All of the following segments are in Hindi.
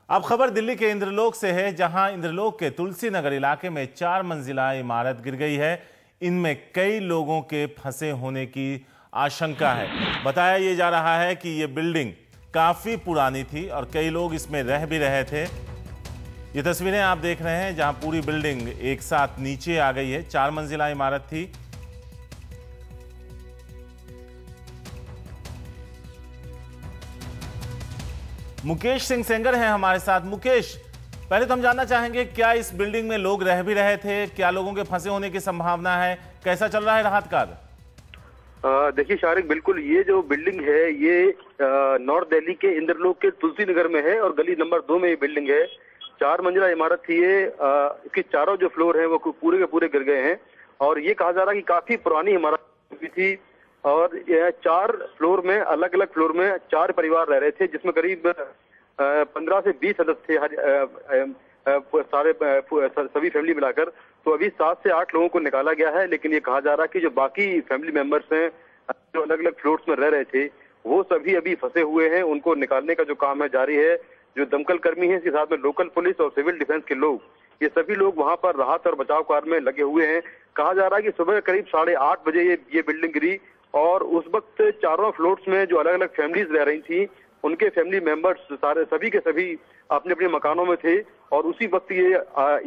अब खबर दिल्ली के इंद्रलोक से है, जहां इंद्रलोक के तुलसी नगर इलाके में 4 मंजिला इमारत गिर गई है। इनमें कई लोगों के फंसे होने की आशंका है। बताया ये जा रहा है कि ये बिल्डिंग काफी पुरानी थी और कई लोग इसमें रह भी रहे थे। ये तस्वीरें आप देख रहे हैं जहां पूरी बिल्डिंग एक साथ नीचे आ गई है। 4 मंजिला इमारत थी। मुकेश सिंह सेंगर हैं हमारे साथ। मुकेश, पहले तो हम जानना चाहेंगे, क्या इस बिल्डिंग में लोग रह भी रहे थे? क्या लोगों के फंसे होने की संभावना है? कैसा चल रहा है राहत कार्य? देखिए शारिक, बिल्कुल ये जो बिल्डिंग है ये नॉर्थ दिल्ली के इंद्रलोक के तुलसी नगर में है और गली नंबर 2 में ये बिल्डिंग है। 4 मंजिला इमारत थी ये। इसके चारों जो फ्लोर हैं वो पूरे के पूरे गिर गए हैं और ये कहा जा रहा है कि काफी पुरानी इमारत थी और यह 4 फ्लोर में, अलग अलग फ्लोर में 4 परिवार रह रहे थे, जिसमें करीब 15 से 20 सदस्य थे, सारे सभी फैमिली मिलाकर। तो अभी 7 से 8 लोगों को निकाला गया है, लेकिन ये कहा जा रहा है कि जो बाकी फैमिली मेंबर्स हैं जो अलग अलग फ्लोर्स में रह रहे थे वो सभी अभी फंसे हुए हैं। उनको निकालने का जो काम है जारी है। जो दमकल कर्मी है, इसके साथ में लोकल पुलिस और सिविल डिफेंस के लोग, ये सभी लोग वहां पर राहत और बचाव कार्य में लगे हुए हैं। कहा जा रहा है कि सुबह करीब 8:30 बजे ये बिल्डिंग गिरी और उस वक्त चारों फ्लोर्स में जो अलग अलग फैमिलीज रह रही थी, उनके फैमिली मेंबर्स सभी के सभी अपने अपने मकानों में थे और उसी वक्त ये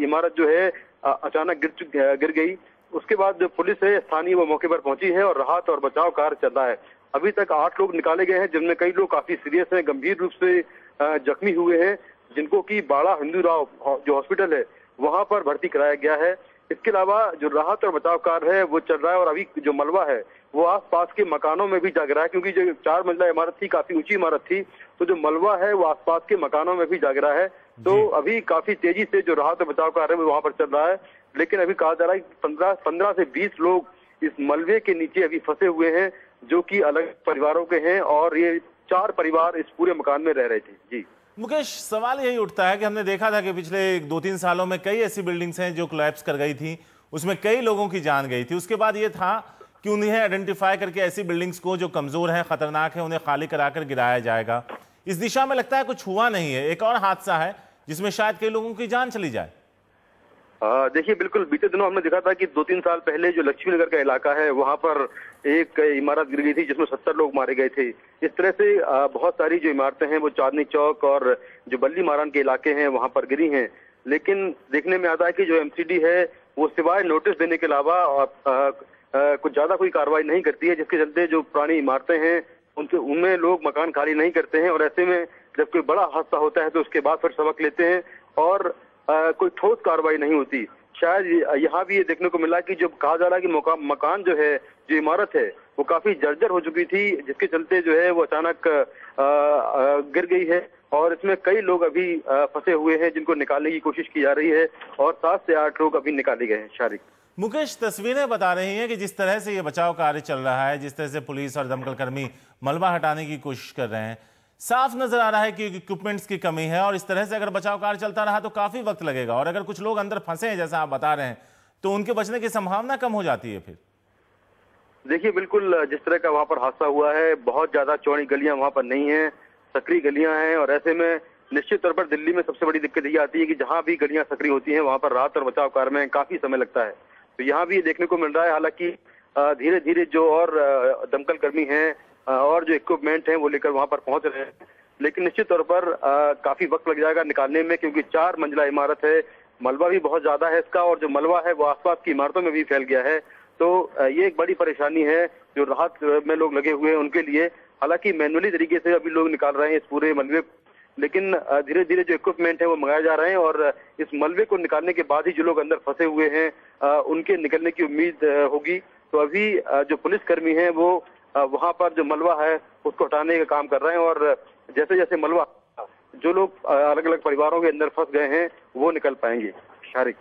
इमारत जो है अचानक गिर गई। उसके बाद जो पुलिस है स्थानीय वो मौके पर पहुंची है और राहत और बचाव कार्य चल रहा है। अभी तक 8 लोग निकाले गए हैं, जिनमें कई लोग काफी सीरियस हैं, गंभीर रूप से जख्मी हुए हैं, जिनको की बाड़ा हिंदू राव जो हॉस्पिटल है वहां पर भर्ती कराया गया है। इसके अलावा जो राहत और बचाव कार्य है वो चल रहा है और अभी जो मलबा है वो आसपास के मकानों में भी जाग रहा है, क्योंकि जो 4 मंजिला इमारत थी काफी ऊंची इमारत थी, तो जो मलबा है वो आसपास के मकानों में भी जाग रहा है। तो अभी काफी तेजी से जो राहत और बचाव कार्य है वो वहां पर चल रहा है, लेकिन अभी कहा जा रहा है कि 15 से 20 लोग इस मलबे के नीचे अभी फंसे हुए हैं, जो कि अलग परिवारों के हैं और ये 4 परिवार इस पूरे मकान में रह रहे थे। जी मुकेश, सवाल यही उठता है कि हमने देखा था कि पिछले 2-3 सालों में कई ऐसी बिल्डिंग्स हैं जो कोलैप्स कर गई थी, उसमें कई लोगों की जान गई थी। उसके बाद ये था कि उन्हें आइडेंटिफाई करके ऐसी बिल्डिंग्स को जो कमजोर हैं, खतरनाक है, उन्हें खाली कराकर गिराया जाएगा। इस दिशा में लगता है कुछ हुआ नहीं है। एक और हादसा है जिसमें शायद कई लोगों की जान चली जाए। देखिए बिल्कुल, बीते दिनों हमने देखा था कि 2-3 साल पहले जो लक्ष्मी नगर का इलाका है वहां पर एक इमारत गिर गई थी जिसमें 70 लोग मारे गए थे। इस तरह से बहुत सारी जो इमारतें हैं वो चांदनी चौक और जो बल्ली मारान के इलाके हैं वहां पर गिरी हैं, लेकिन देखने में आता है कि जो एमसीडी है वो सिवाय नोटिस देने के अलावा कुछ ज्यादा कोई कार्रवाई नहीं करती है, जिसके चलते जो पुरानी इमारतें हैं उनमें लोग मकान खाली नहीं करते हैं और ऐसे में जब कोई बड़ा हादसा होता है तो उसके बाद फिर सबक लेते हैं और कोई ठोस कार्रवाई नहीं होती। शायद यहाँ भी ये देखने को मिला कि जब कहा जा रहा है कि मकान जो है, जो इमारत है वो काफी जर्जर हो चुकी थी, जिसके चलते जो है वो अचानक गिर गई है और इसमें कई लोग अभी फंसे हुए हैं, जिनको निकालने की कोशिश की जा रही है और 7 से 8 लोग अभी निकाले गए हैं। शारिक, मुकेश, तस्वीरें बता रही हैं कि जिस तरह से ये बचाव कार्य चल रहा है, जिस तरह से पुलिस और दमकल कर्मी मलबा हटाने की कोशिश कर रहे हैं, साफ नजर आ रहा है कि इक्विपमेंट्स की कमी है और इस तरह से अगर बचाव कार्य चलता रहा तो काफी वक्त लगेगा और अगर कुछ लोग अंदर फंसे हैं जैसा आप बता रहे हैं तो उनके बचने की संभावना कम हो जाती है। फिर देखिए बिल्कुल, जिस तरह का वहां पर हादसा हुआ है, बहुत ज्यादा चौड़ी गलियां वहां पर नहीं है, सकरी गलियां हैं और ऐसे में निश्चित तौर पर दिल्ली में सबसे बड़ी दिक्कत ये आती है कि जहां भी गलियां सकरी होती हैं वहां पर राहत और बचाव कार्य में काफी समय लगता है। तो यहाँ भी देखने को मिल रहा है, हालांकि धीरे धीरे जो और दमकल कर्मी हैं और जो इक्विपमेंट हैं वो लेकर वहां पर पहुंच रहे हैं, लेकिन निश्चित तौर पर काफी वक्त लग जाएगा निकालने में, क्योंकि 4 मंजिला इमारत है, मलबा भी बहुत ज्यादा है इसका और जो मलबा है वो आसपास की इमारतों में भी फैल गया है। तो ये एक बड़ी परेशानी है जो राहत में लोग लगे हुए हैं उनके लिए। हालांकि मैनुअली तरीके से अभी लोग निकाल रहे हैं इस पूरे मलबे, लेकिन धीरे धीरे जो इक्विपमेंट है वो मंगाए जा रहे हैं और इस मलबे को निकालने के बाद ही जो लोग अंदर फंसे हुए हैं उनके निकलने की उम्मीद होगी। तो अभी जो पुलिसकर्मी हैं वो वहां पर जो मलबा है उसको हटाने का काम कर रहे हैं और जैसे जैसे मलबा, जो लोग अलग अलग परिवारों के अंदर फंस गए हैं वो निकल पाएंगे। शारिक,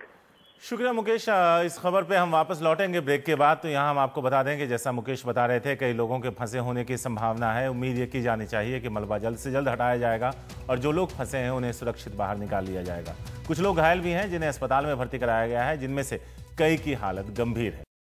शुक्रिया मुकेश। इस खबर पे हम वापस लौटेंगे ब्रेक के बाद। तो यहाँ हम आपको बता दें कि जैसा मुकेश बता रहे थे, कई लोगों के फंसे होने की संभावना है। उम्मीद ये की जानी चाहिए कि मलबा जल्द से जल्द हटाया जाएगा और जो लोग फंसे हैं उन्हें सुरक्षित बाहर निकाल लिया जाएगा। कुछ लोग घायल भी हैं जिन्हें अस्पताल में भर्ती कराया गया है, जिनमें से कई की हालत गंभीर है।